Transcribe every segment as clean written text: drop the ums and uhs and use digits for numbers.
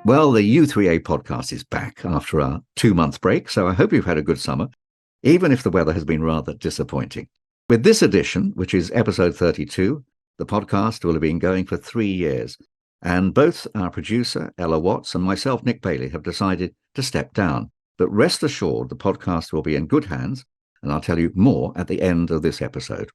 Well, the u3a podcast is back after our 2-month break, so I hope you've had a good summer, even if the weather has been rather disappointing. With this edition, which is episode 32, the podcast will have been going for 3 years, and both our producer, Ela Watts, and myself, Nick Bailey, have decided to step down. But rest assured, the podcast will be in good hands, and I'll tell you more at the end of this episode.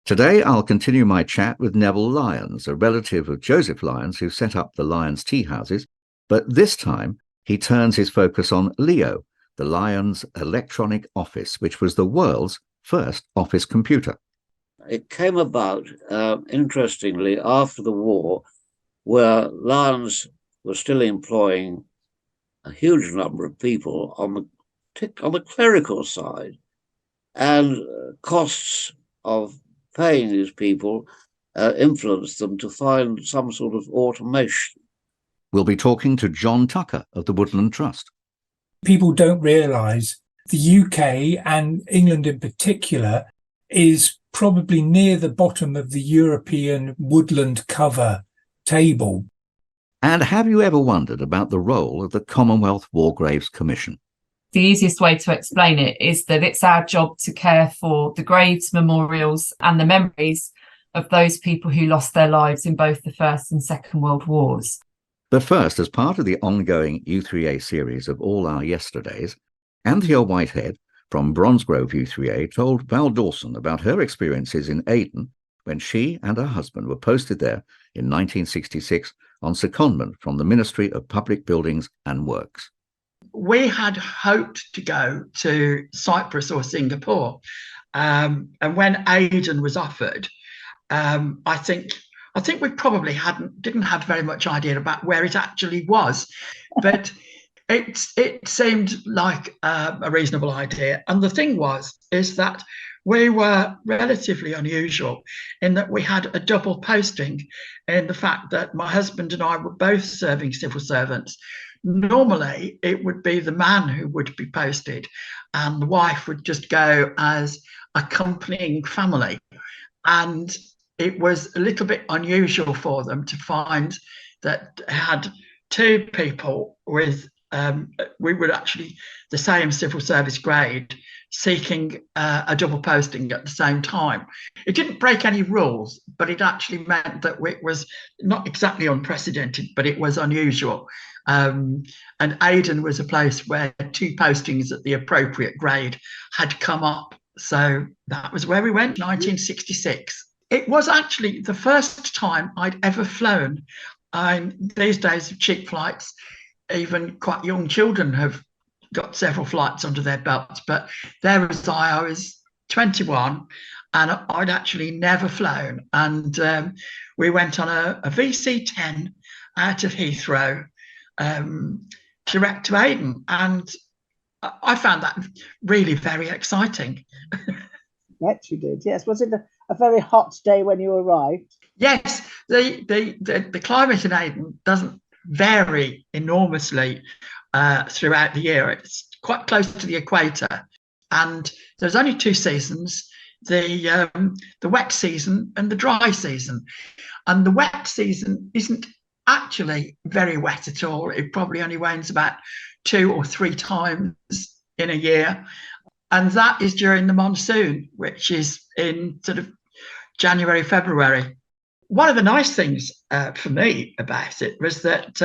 Today, I'll continue my chat with Neville Lyons, a relative of Joseph Lyons, who set up the Lyons tea houses, but this time he turns his focus on Leo, the Lyons Electric Office, which was the world's first office computer. It came about, interestingly, after the war, where Lyons was still employing a huge number of people on the clerical side, and costs of paying these people influenced them to find some sort of automation. We'll be talking to John Tucker of the Woodland Trust. People don't realise the UK and England in particular is probably near the bottom of the European woodland cover table. And have you ever wondered about the role of the Commonwealth War Graves Commission? The easiest way to explain it is that it's our job to care for the graves, memorials and the memories of those people who lost their lives in both the First and Second World Wars. But first, as part of the ongoing u3a series of All Our Yesterdays, Anthea Whitehead from Bromsgrove u3a told Val Dawson about her experiences in Aden when she and her husband were posted there in 1966 on secondment from the Ministry of Public Buildings and Works. We had hoped to go to Cyprus or Singapore, and when Aden was offered, I think we probably didn't have very much idea about where it actually was, but it seemed like a reasonable idea. And the thing is that we were relatively unusual in that we had a double posting, in the fact that my husband and I were both serving civil servants. Normally, it would be the man who would be posted, and the wife would just go as accompanying family. And it was a little bit unusual for them to find that they had two people with, we were actually the same civil service grade, seeking a double posting at the same time. It didn't break any rules, but it actually meant that it was not exactly unprecedented, but it was unusual. And Aden was a place where two postings at the appropriate grade had come up. So that was where we went, 1966. It was actually the first time I'd ever flown. These days of cheap flights, even quite young children have got several flights under their belts. But there was I was 21 and I'd actually never flown. And we went on a VC-10 out of Heathrow direct to Aden. And I found that really very exciting. Yes, you did. Yes. Was it a very hot day when you arrived? Yes, the climate in Aden doesn't vary enormously throughout the year. It's quite close to the equator, and there's only two seasons: the wet season and the dry season. And the wet season isn't actually very wet at all. It probably only rains about 2 or 3 times in a year. And that is during the monsoon, which is in sort of January, February. One of the nice things for me about it was that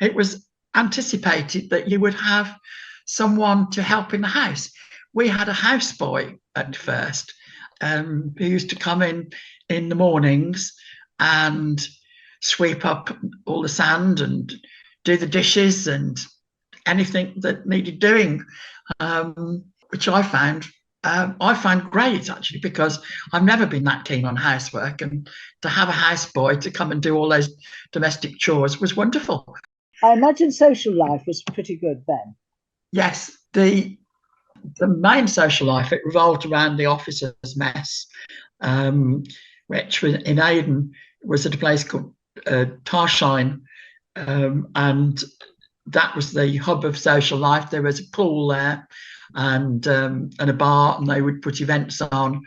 it was anticipated that you would have someone to help in the house. We had a houseboy at first who used to come in the mornings and sweep up all the sand and do the dishes and anything that needed doing. Which I found great, actually, because I've never been that keen on housework, and to have a houseboy to come and do all those domestic chores was wonderful. I imagine social life was pretty good then. Yes, the main social life, it revolved around the officers' mess, which was in Aden, was at a place called Tarsheim, and that was the hub of social life. There was a pool there, and a bar, and they would put events on,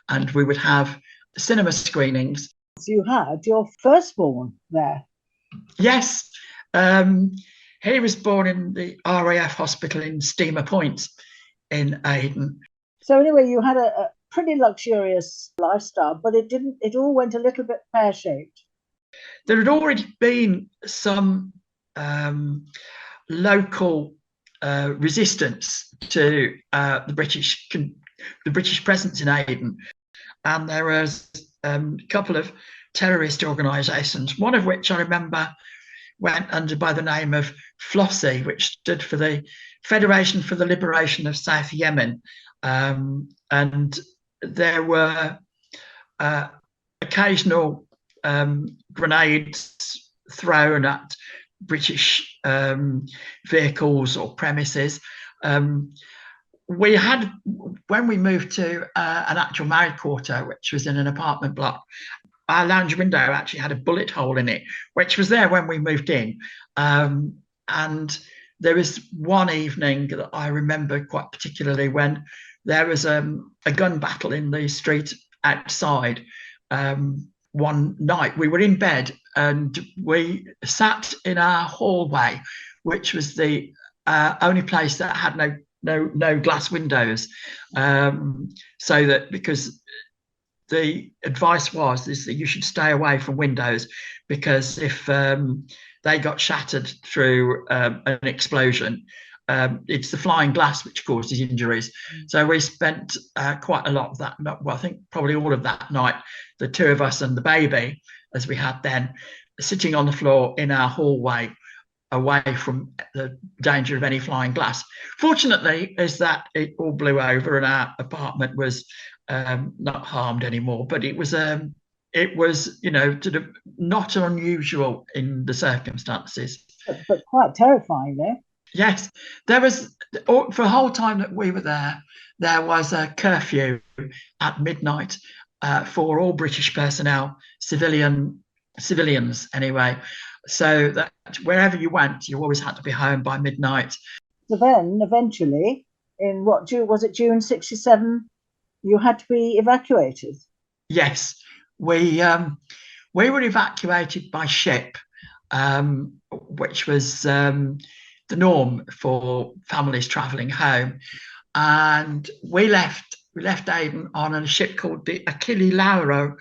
and we would have cinema screenings. So you had your firstborn there? Yes, He was born in the RAF hospital in Steamer Point in Aden. So anyway, you had a pretty luxurious lifestyle, but it all went a little bit pear-shaped. There had already been some local resistance to the British presence in Aden, and there was a couple of terrorist organisations, one of which I remember went under by the name of Flossie, which stood for the Federation for the Liberation of South Yemen, and there were occasional grenades thrown at British vehicles or premises. We had, when we moved to an actual married quarter, which was in an apartment block, our lounge window actually had a bullet hole in it, which was there when we moved in. And there was one evening that I remember quite particularly when there was a gun battle in the street outside. One night we were in bed and we sat in our hallway, which was the only place that had no glass windows, so that, because the advice was is that you should stay away from windows, because if they got shattered through an explosion, it's the flying glass which causes injuries. So we spent quite a lot of that, well, I think probably all of that night, the two of us and the baby, as we had then, sitting on the floor in our hallway, away from the danger of any flying glass. Fortunately, is that it all blew over and our apartment was not harmed anymore. But it was sort of not unusual in the circumstances. But quite terrifying, though. Yes, there was, for the whole time that we were there was a curfew at midnight for all British personnel, civilians anyway, so that wherever you went, you always had to be home by midnight. So then, eventually, in what June was it? June '67, you had to be evacuated. Yes, we were evacuated by ship, which was the norm for families travelling home, and we left Aden on a ship called the Achille Lauro,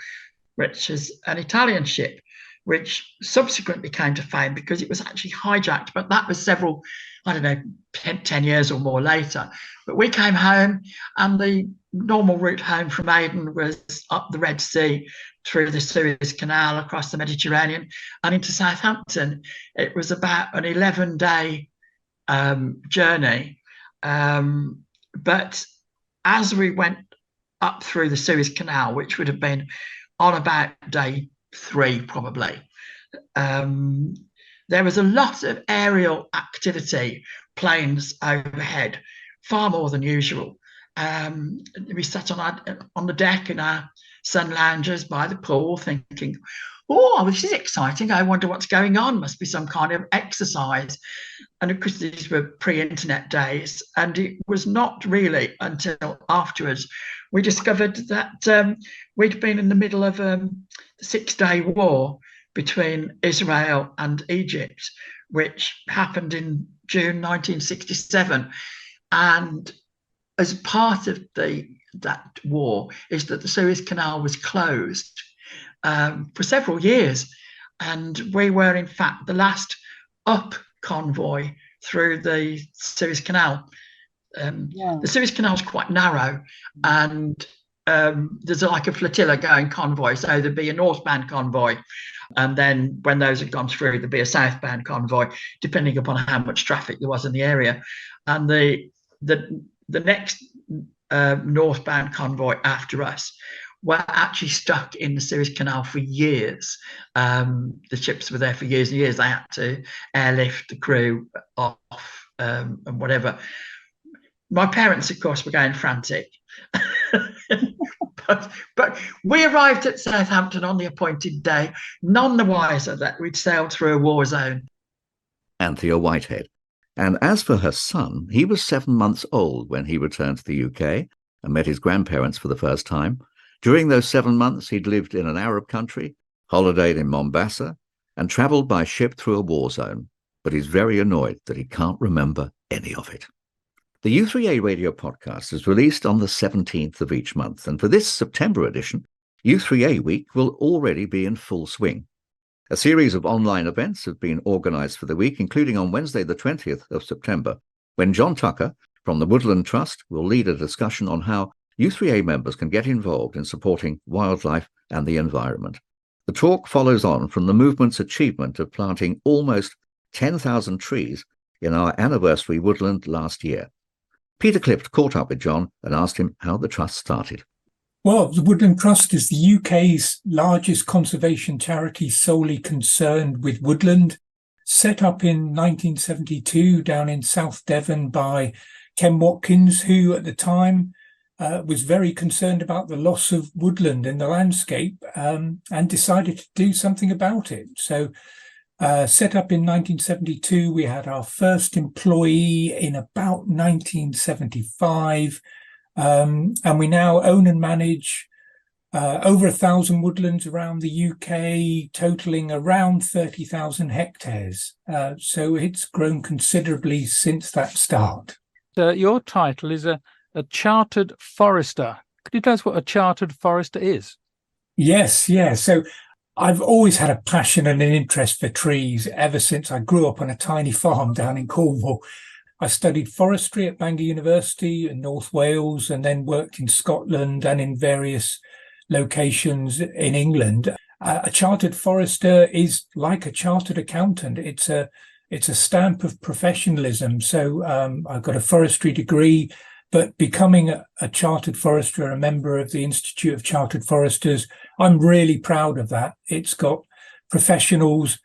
which is an Italian ship, which subsequently came to fame because it was actually hijacked, but that was several, 10 years or more later. But we came home, and the normal route home from Aden was up the Red Sea, through the Suez Canal, across the Mediterranean, and into Southampton. It was about an 11-day journey. But as we went up through the Suez Canal, which would have been on about day 3 probably, there was a lot of aerial activity, planes overhead, far more than usual. We sat on the deck in our sun loungers by the pool thinking, oh, this is exciting. I wonder what's going on. Must be some kind of exercise. And of course, these were pre-internet days. And it was not really until afterwards we discovered that we'd been in the middle of the 6-day war between Israel and Egypt, which happened in June 1967. And as part of that war is that the Suez Canal was closed for several years. And we were, in fact, the last up convoy through the Suez Canal. The Suez Canal is quite narrow, and there's like a flotilla going convoy. So there'd be a northbound convoy, and then when those had gone through, there'd be a southbound convoy, depending upon how much traffic there was in the area. And the next northbound convoy after us were actually stuck in the Suez Canal for years. The ships were there for years and years. They had to airlift the crew off and whatever. My parents, of course, were going frantic. but we arrived at Southampton on the appointed day, none the wiser that we'd sailed through a war zone. Anthea Whitehead. And as for her son, he was 7 months old when he returned to the UK and met his grandparents for the first time. During those 7 months, he'd lived in an Arab country, holidayed in Mombasa, and travelled by ship through a war zone. but he's very annoyed that he can't remember any of it. The U3a radio podcast is released on the 17th of each month, and for this September edition, U3a Week will already be in full swing. A series of online events have been organised for the week, including on Wednesday the 20th of September, when John Tucker from the Woodland Trust will lead a discussion on how U3a members can get involved in supporting wildlife and the environment. The talk follows on from the movement's achievement of planting almost 10,000 trees in our anniversary woodland last year. Peter Clift caught up with John and asked him how the trust started. Well, the Woodland Trust is the UK's largest conservation charity solely concerned with woodland, set up in 1972 down in South Devon by Ken Watkins, who at the time was very concerned about the loss of woodland in the landscape and decided to do something about it. So set up in 1972, we had our first employee in about 1975, and we now own and manage over 1,000 woodlands around the UK, totaling around 30,000 hectares. So it's grown considerably since that start. Your title is a chartered forester. Could you tell us what a chartered forester is? Yes. So I've always had a passion and an interest for trees ever since I grew up on a tiny farm down in Cornwall. I studied forestry at Bangor University in North Wales and then worked in Scotland and in various locations in England. A chartered forester is like a chartered accountant. It's a stamp of professionalism. So I've got a forestry degree, but becoming a chartered forester, a member of the Institute of Chartered Foresters, I'm really proud of that. It's got professionals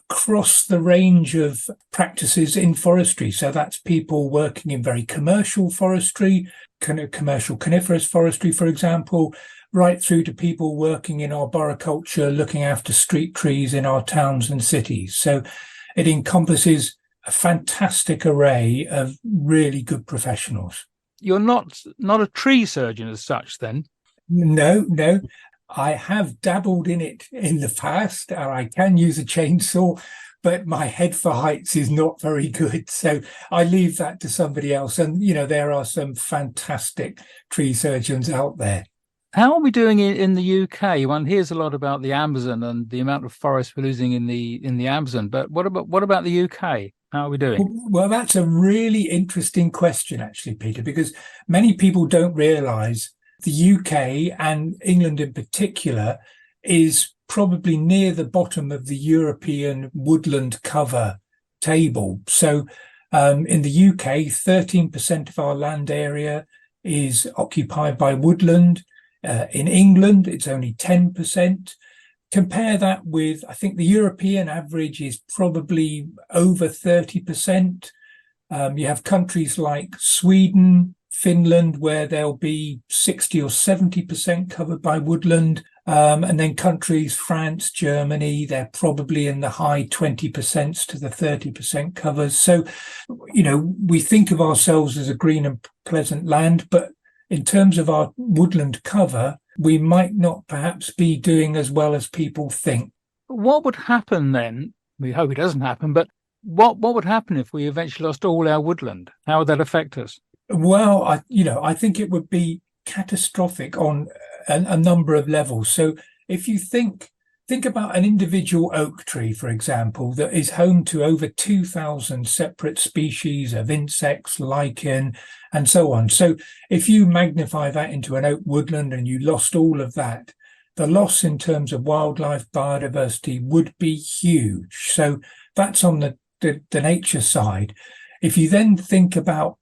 across the range of practices in forestry. So that's people working in very commercial forestry, commercial coniferous forestry, for example, right through to people working in arboriculture, looking after street trees in our towns and cities. So it encompasses a fantastic array of really good professionals. You're not a tree surgeon as such, then? No. I have dabbled in it in the past, and I can use a chainsaw, but my head for heights is not very good. So I leave that to somebody else. And, there are some fantastic tree surgeons out there. How are we doing in the UK? One hears a lot about the Amazon and the amount of forest we're losing in the Amazon. But what about the UK? How are we doing? Well, that's a really interesting question, actually, Peter, because many people don't realise the UK and England in particular is probably near the bottom of the European woodland cover table. So in the UK, 13% of our land area is occupied by woodland. In England, it's only 10%. Compare that with, I think the European average is probably over 30%. You have countries like Sweden, Finland, where there'll be 60 or 70% covered by woodland. And then countries, France, Germany, they're probably in the high 20% to the 30% covers. So, we think of ourselves as a green and pleasant land, but in terms of our woodland cover, we might not perhaps be doing as well as people think. What would happen then? We hope it doesn't happen, but what would happen if we eventually lost all our woodland? How would that affect us? Well, I think it would be catastrophic on a number of levels. So if you think about an individual oak tree, for example, that is home to over 2,000 separate species of insects, lichen, and so on. So if you magnify that into an oak woodland and you lost all of that, the loss in terms of wildlife biodiversity would be huge. So that's on the nature side. If you then think about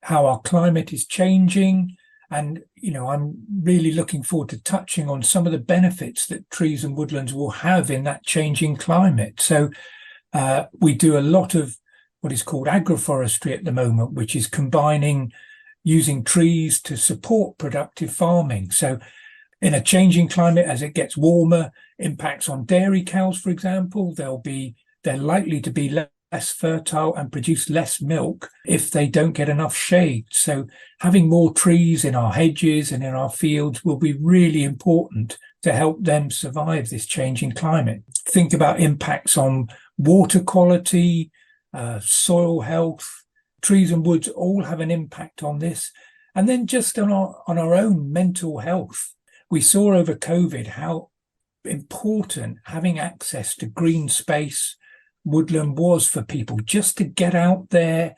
how our climate is changing, and, I'm really looking forward to touching on some of the benefits that trees and woodlands will have in that changing climate. So we do a lot of what is called agroforestry at the moment, which is combining using trees to support productive farming. So in a changing climate, as it gets warmer, impacts on dairy cows, for example, they're likely to be less fertile and produce less milk if they don't get enough shade. So having more trees in our hedges and in our fields will be really important to help them survive this changing climate. Think about impacts on water quality, soil health. Trees and woods all have an impact on this. And then just on our own mental health, we saw over COVID how important having access to green space, woodland was for people, just to get out there,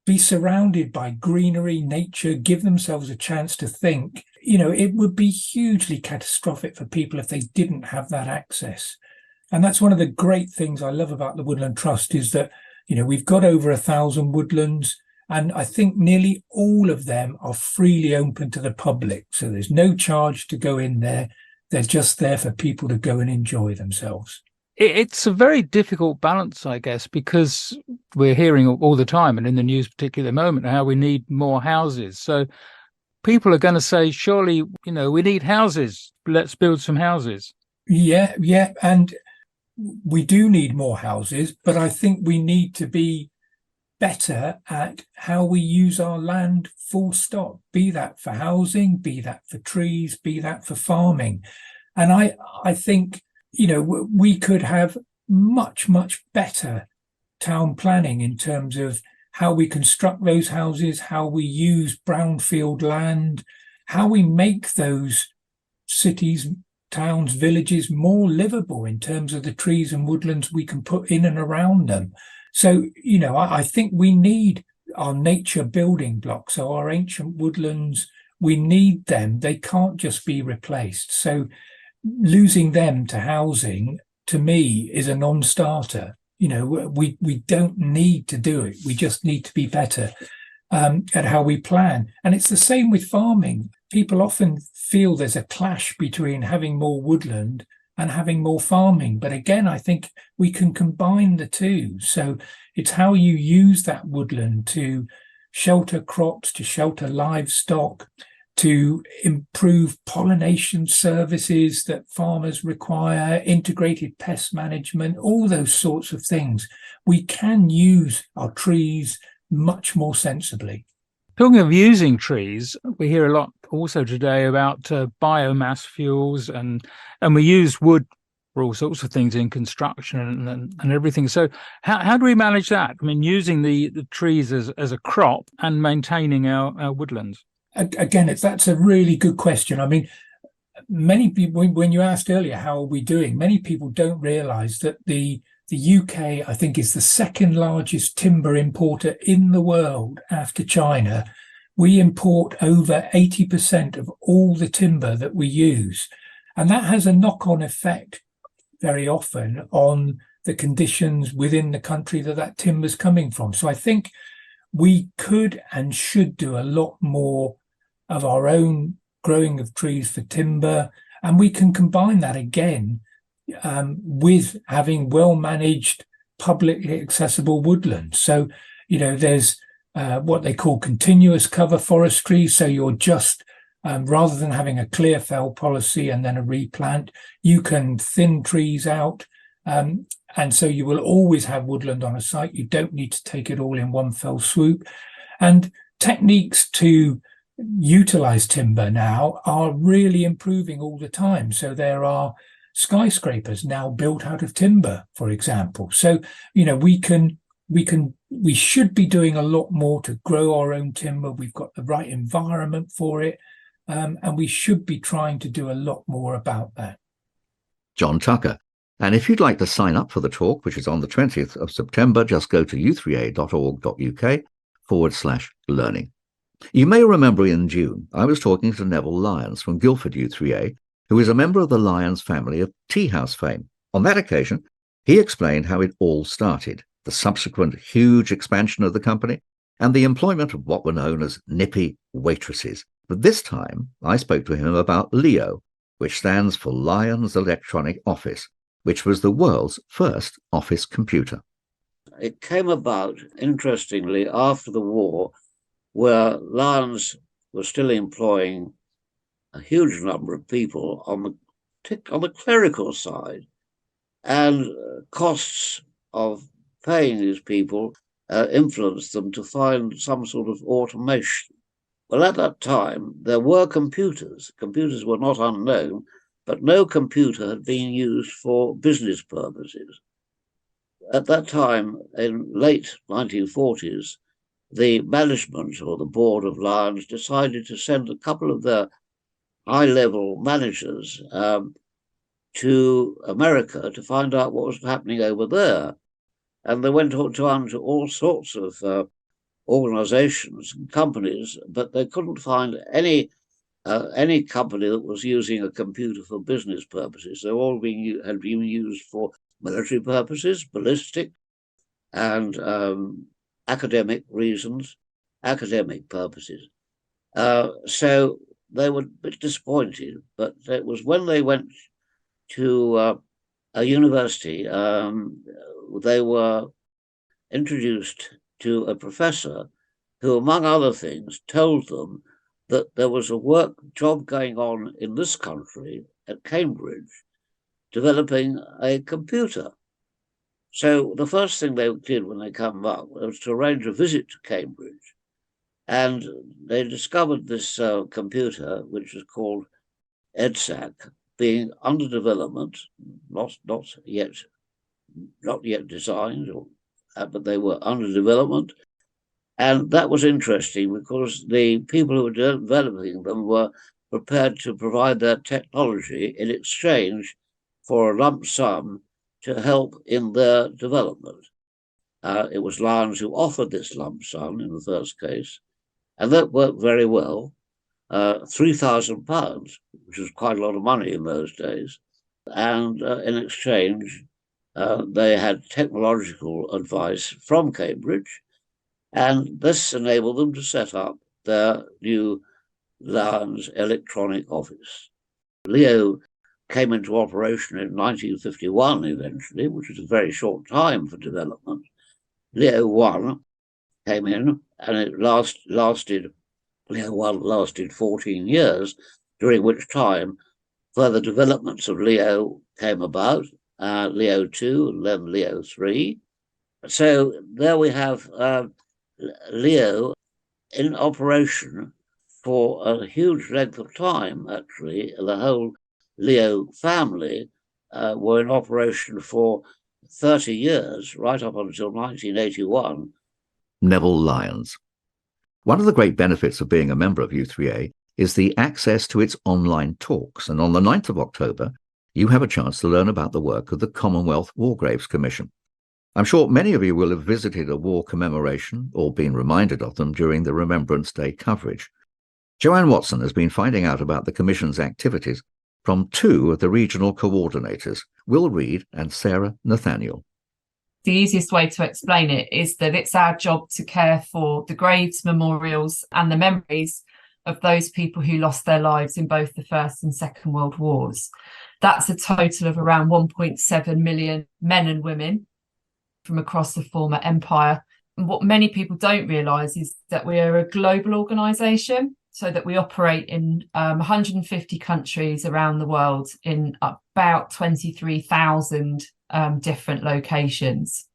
be surrounded by greenery, nature, give themselves a chance to think. It would be hugely catastrophic for people if they didn't have that access. And that's one of the great things I love about the Woodland Trust is that, we've got over 1,000 woodlands, and I think nearly all of them are freely open to the public. So there's no charge to go in there. They're just there for people to go and enjoy themselves. It's a very difficult balance, I guess, because we're hearing all the time, and in the news particularly at the moment, how we need more houses. So people are going to say, surely, we need houses. Let's build some houses. Yeah. And we do need more houses, but I think we need to be better at how we use our land, full stop, be that for housing, be that for trees, be that for farming. And I think, we could have much, much better town planning in terms of how we construct those houses, how we use brownfield land, how we make those cities, towns, villages more livable in terms of the trees and woodlands we can put in and around them. So, I think we need our nature building blocks. So our ancient woodlands, we need them. They can't just be replaced. So losing them to housing, to me, is a non-starter. We don't need to do it. We just need to be better at how we plan. And it's the same with farming. People often feel there's a clash between having more woodland and having more farming. But again, I think we can combine the two. So it's how you use that woodland to shelter crops, to shelter livestock, to improve pollination services that farmers require, integrated pest management, all those sorts of things. We can use our trees much more sensibly. Talking of using trees, we hear a lot also today about biomass fuels, and we use wood for all sorts of things in construction and everything. So how do we manage that? I mean, using the trees as a crop and maintaining our woodlands? Again, that's a really good question. I mean, many people, when you asked earlier, how are we doing? Many people don't realise that the UK, I think, is the second largest timber importer in the world after China. We import over 80% of all the timber that we use. And that has a knock-on effect very often on the conditions within the country that timber's coming from. So I think we could and should do a lot more of our own growing of trees for timber. And we can combine that again with having well-managed, publicly accessible woodlands. So, there's what they call continuous cover forestry. So you're just, rather than having a clear fell policy and then a replant, you can thin trees out. And so you will always have woodland on a site. You don't need to take it all in one fell swoop. And techniques to utilize timber now are really improving all the time. So there are skyscrapers now built out of timber, for example. So, we should be doing a lot more to grow our own timber. We've got the right environment for it. And we should be trying to do a lot more about that. John Tucker. And if you'd like to sign up for the talk, which is on the 20th of September, just go to u3a.org.uk/learning. You may remember in June, I was talking to Neville Lyons from Guildford U3a, who is a member of the Lyons family of tea house fame. On that occasion, he explained how it all started, the subsequent huge expansion of the company, and the employment of what were known as nippy waitresses. But this time, I spoke to him about LEO, which stands for Lyons Electric Office, which was the world's first office computer. It came about, interestingly, after the war, where Lyons was still employing a huge number of people on the clerical side, and costs of paying these people influenced them to find some sort of automation. Well, at that time, there were computers. Computers were not unknown, but no computer had been used for business purposes. at that time, in late 1940s, the management or the board of Lyons decided to send a couple of their high-level managers to America to find out what was happening over there. And they went on to all sorts of organizations and companies, but they couldn't find any company that was using a computer for business purposes. They all had been used for military purposes, ballistic, and academic reasons, academic purposes. So they were a bit disappointed, but it was when they went to a university, they were introduced to a professor who, among other things, told them that there was a job going on in this country at Cambridge developing a computer. So the first thing they did when they came up was to arrange a visit to Cambridge. And they discovered this computer, which was called EDSAC, being under development, not yet designed, but they were under development. And that was interesting because the people who were developing them were prepared to provide their technology in exchange for a lump sum to help in their development. It was Lyons who offered this lump sum in the first case, and that worked very well. £3,000, which was quite a lot of money in those days. And in exchange, they had technological advice from Cambridge, and this enabled them to set up their new Lyons Electronic Office. Leo came into operation in 1951 eventually, which was a very short time for development. Leo 1 came in, and it Leo 1 lasted 14 years, during which time further developments of Leo came about, Leo 2 and then Leo 3. So there we have Leo in operation for a huge length of time, actually. The whole Leo family were in operation for 30 years, right up until 1981. Neville Lyons. One of the great benefits of being a member of u3a is the access to its online talks, and on the 9th of October, you have a chance to learn about the work of the Commonwealth War Graves Commission. I'm sure many of you will have visited a war commemoration or been reminded of them during the Remembrance Day coverage. Joanne Watson has been finding out about the Commission's activities from two of the regional coordinators, Will Reed and Sarah Nathaniel. The easiest way to explain it is that it's our job to care for the graves, memorials, and the memories of those people who lost their lives in both the First and Second World Wars. That's a total of around 1.7 million men and women from across the former empire. And what many people don't realise is that we are a global organisation, so that we operate in 150 countries around the world in about 23,000 different locations.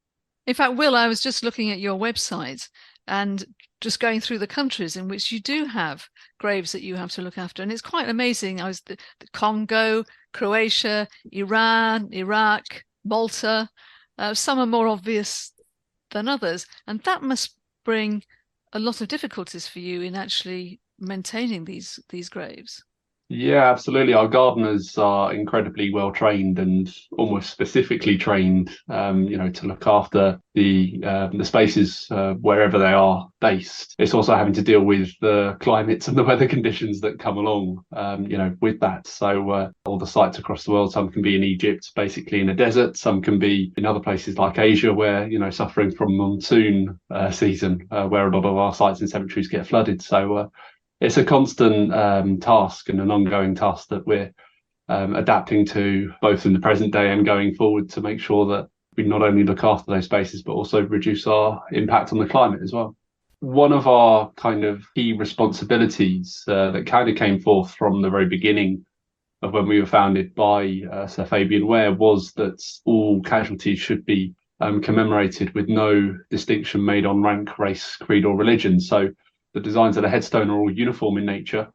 In fact, Will, I was just looking at your website and just going through the countries in which you do have graves that you have to look after. And it's quite amazing. I was the Congo, Croatia, Iran, Iraq, Malta. Some are more obvious than others. And that must bring a lot of difficulties for you in actually maintaining these graves. Yeah, absolutely. Our gardeners are incredibly well trained and almost specifically trained, to look after the spaces wherever they are based. It's also having to deal with the climates and the weather conditions that come along, with that. So all the sites across the world, some can be in Egypt, basically in a desert. Some can be in other places like Asia, where suffering from monsoon season, where a lot of our sites and cemeteries get flooded. So it's a constant task and an ongoing task that we're adapting to, both in the present day and going forward, to make sure that we not only look after those spaces, but also reduce our impact on the climate as well. One of our kind of key responsibilities that kind of came forth from the very beginning of when we were founded by Sir Fabian Ware was that all casualties should be commemorated with no distinction made on rank, race, creed or religion. So the designs of the headstone are all uniform in nature.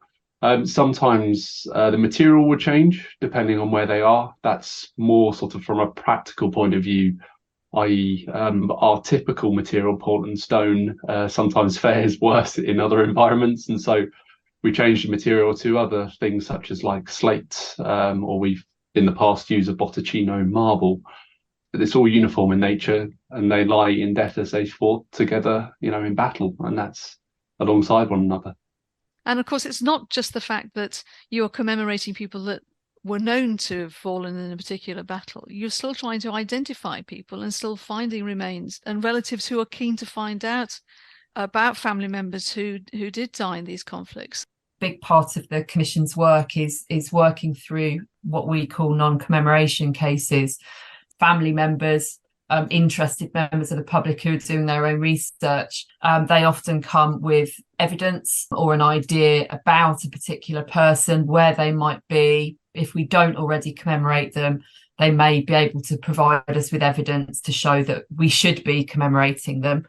Sometimes the material will change depending on where they are. That's more sort of from a practical point of view i.e. Our typical material, Portland stone, sometimes fares worse in other environments. And so we changed the material to other things such as like slate, or we've in the past used a Botticino marble. But it's all uniform in nature, and they lie in death as they fought together, in battle, and that's alongside one another. And of course, it's not just the fact that you're commemorating people that were known to have fallen in a particular battle. You're still trying to identify people and still finding remains and relatives who are keen to find out about family members who did die in these conflicts. Big part of the Commission's work is working through what we call non-commemoration cases. Family members, interested members of the public who are doing their own research, they often come with evidence or an idea about a particular person, where they might be. If we don't already commemorate them, they may be able to provide us with evidence to show that we should be commemorating them.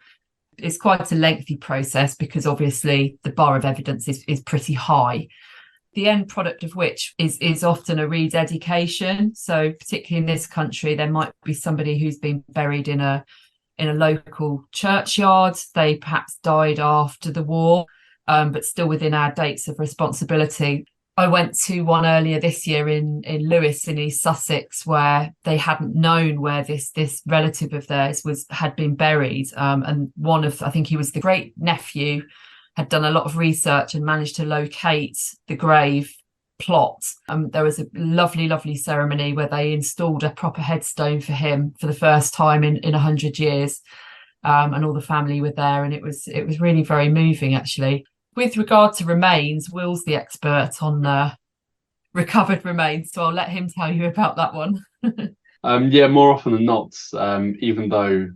It's quite a lengthy process because obviously the bar of evidence is pretty high. The end product of which is often a rededication. So particularly in this country, there might be somebody who's been buried in a local churchyard. They perhaps died after the war, but still within our dates of responsibility. I went to one earlier this year in Lewes in East Sussex, where they hadn't known where this relative of theirs had been buried. And I think he was the great nephew, had done a lot of research and managed to locate the grave plot. There was a lovely, lovely ceremony where they installed a proper headstone for him for the first time in 100 years. And all the family were there, and it was really very moving, actually. With regard to remains, Will's the expert on recovered remains, so I'll let him tell you about that one. More often than not, even though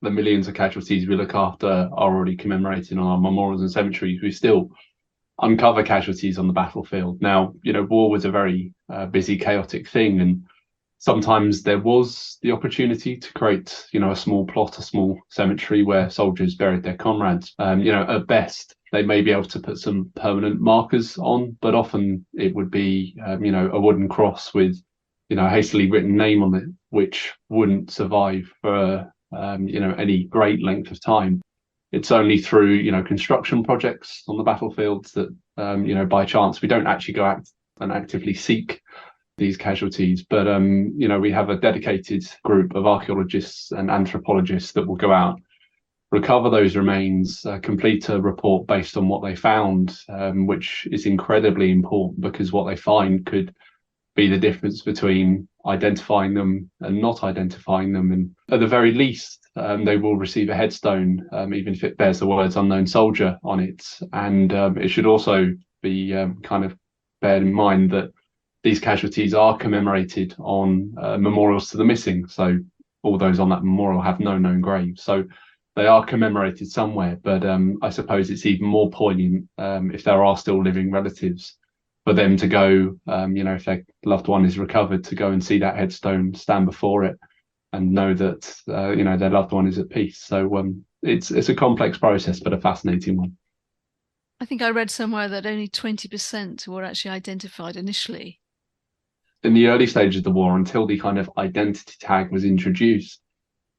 the millions of casualties we look after are already commemorated on our memorials and cemeteries, we still uncover casualties on the battlefield. Now, war was a very busy, chaotic thing, and sometimes there was the opportunity to create, a small plot, a small cemetery where soldiers buried their comrades. At best, they may be able to put some permanent markers on, but often it would be, a wooden cross with, a hastily written name on it, which wouldn't survive for, any great length of time. It's only through, construction projects on the battlefields that, by chance, we don't actually go out and actively seek these casualties. But, we have a dedicated group of archaeologists and anthropologists that will go out, recover those remains, complete a report based on what they found, which is incredibly important because what they find could be the difference between identifying them and not identifying them. And at the very least, they will receive a headstone, even if it bears the words unknown soldier on it. And it should also be kind of bear in mind that these casualties are commemorated on memorials to the missing. So all those on that memorial have no known graves. So they are commemorated somewhere, but I suppose it's even more poignant if there are still living relatives for them to go, if their loved one is recovered, to go and see that headstone, stand before it, and know that, their loved one is at peace. So it's a complex process, but a fascinating one. I think I read somewhere that only 20% were actually identified initially. In the early stages of the war, until the kind of identity tag was introduced,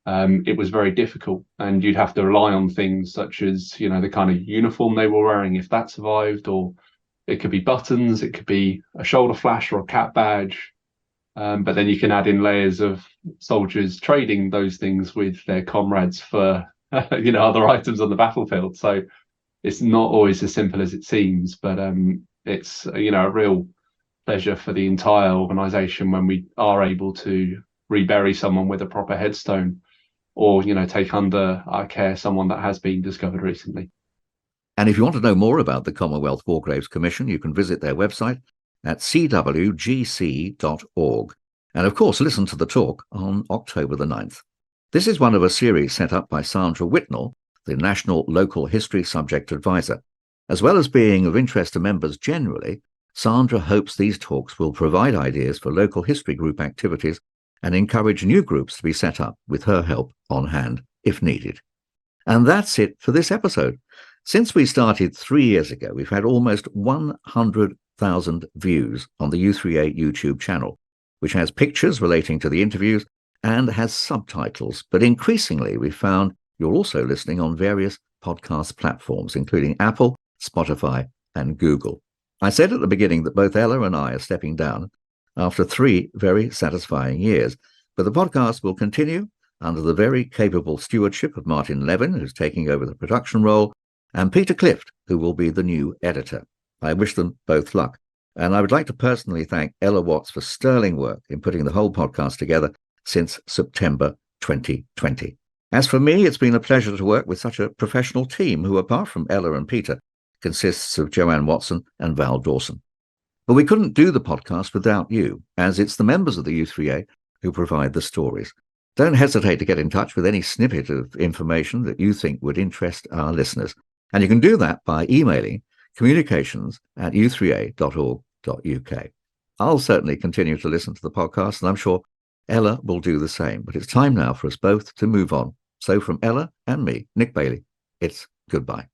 it was very difficult, and you'd have to rely on things such as, the kind of uniform they were wearing, if that survived, or it could be buttons, it could be a shoulder flash or a cap badge. But then you can add in layers of soldiers trading those things with their comrades for, other items on the battlefield. So it's not always as simple as it seems, but it's, a real pleasure for the entire organisation when we are able to rebury someone with a proper headstone, or, take under our care someone that has been discovered recently. And if you want to know more about the Commonwealth War Graves Commission, you can visit their website at cwgc.org. And of course, listen to the talk on October the 9th. This is one of a series set up by Sandra Whitnell, the National Local History Subject Advisor. As well as being of interest to members generally, Sandra hopes these talks will provide ideas for local history group activities and encourage new groups to be set up with her help on hand if needed. And that's it for this episode. Since we started 3 years ago, we've had almost 100,000 views on the u3a YouTube channel, which has pictures relating to the interviews and has subtitles. But increasingly, we found you're also listening on various podcast platforms, including Apple, Spotify, and Google. I said at the beginning that both Ela and I are stepping down after 3 very satisfying years, but the podcast will continue under the very capable stewardship of Martin Levin, who's taking over the production role, and Peter Clift, who will be the new editor. I wish them both luck. And I would like to personally thank Ela Watts for sterling work in putting the whole podcast together since September 2020. As for me, it's been a pleasure to work with such a professional team who, apart from Ela and Peter, consists of Joanne Watson and Val Dawson. But we couldn't do the podcast without you, as it's the members of the U3a who provide the stories. Don't hesitate to get in touch with any snippet of information that you think would interest our listeners. And you can do that by emailing communications@u3a.org.uk. I'll certainly continue to listen to the podcast, and I'm sure Ela will do the same. But it's time now for us both to move on. So from Ela and me, Nick Bailey, it's goodbye.